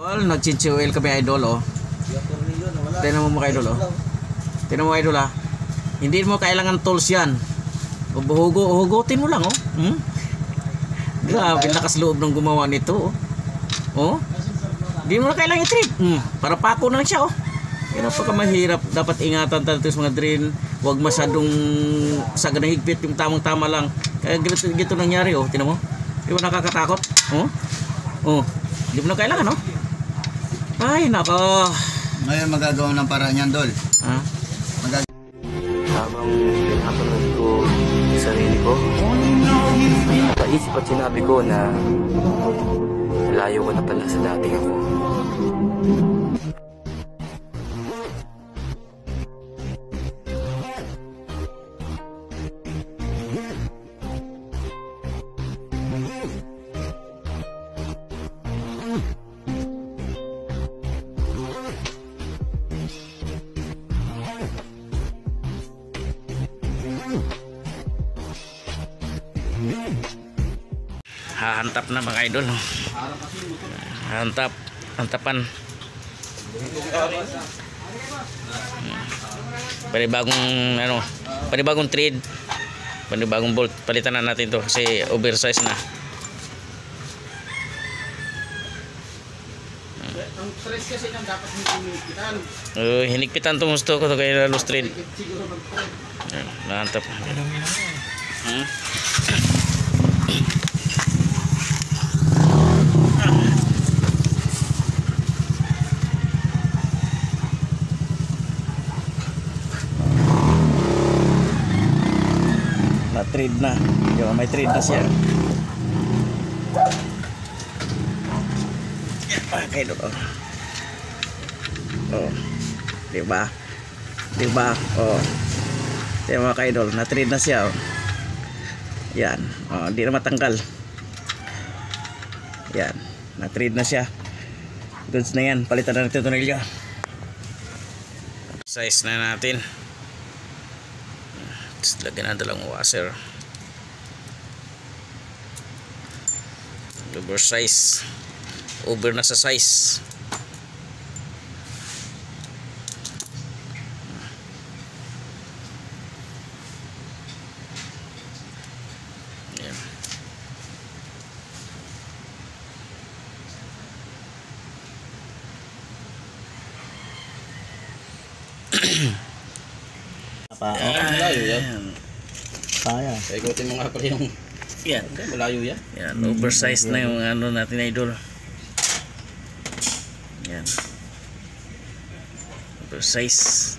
Nag-chinchi oil kami idol oh. Tingnan mo mga idol oh. Tingnan mo idol ah. Hindi mo kailangan tools yan. Hugutin mo lang oh. Grabe lakas loob ng gumawa nito oh. Hindi mo na kailangan i-trip. Para pako na lang siya oh. Yan ang pagkamahirap. Dapat ingatan tayo sa mga drain. Huwag masyadong sagad ng higpit. Yung tamang-tama lang. Kaya gito nangyari oh. Tingnan mo. Di ba nakakatakot? Oh. Hindi mo na kailangan oh. Ay nako. Ngayon magagawa ng paraan yan, Dol. Habang pinapanood ko yung sarili ko, napaisip at sinabi ko na layo ko na pala sa dating ako. Hahantap na mga idol. Hantapan. Panibagong thread, panibagong bolt. Palitan na natin to kasi oversize na. Ang stress kasi nang dapat hinigpitan. Hinigpitan to gusto ko to kaya lalo thread. Nahantap. Trade na. May trade na siya. Okay, oh. Diba? Oh. Diba mga kaidol, na-trade na siya oh. Yan. Oh, hindi na matanggal. Yan. Na-trade na siya. Goods na yan. Palitan na natin ito tornilyo. Size na natin. Tapos lagyan na dalang washer. Oversize. Over na sa size. Yan. Malayo yan. Kaya. Ikutin mo nga pala yung... Yan. Malayo yan. Yan. Oversize na yung ano natin idol. Yan. Oversize.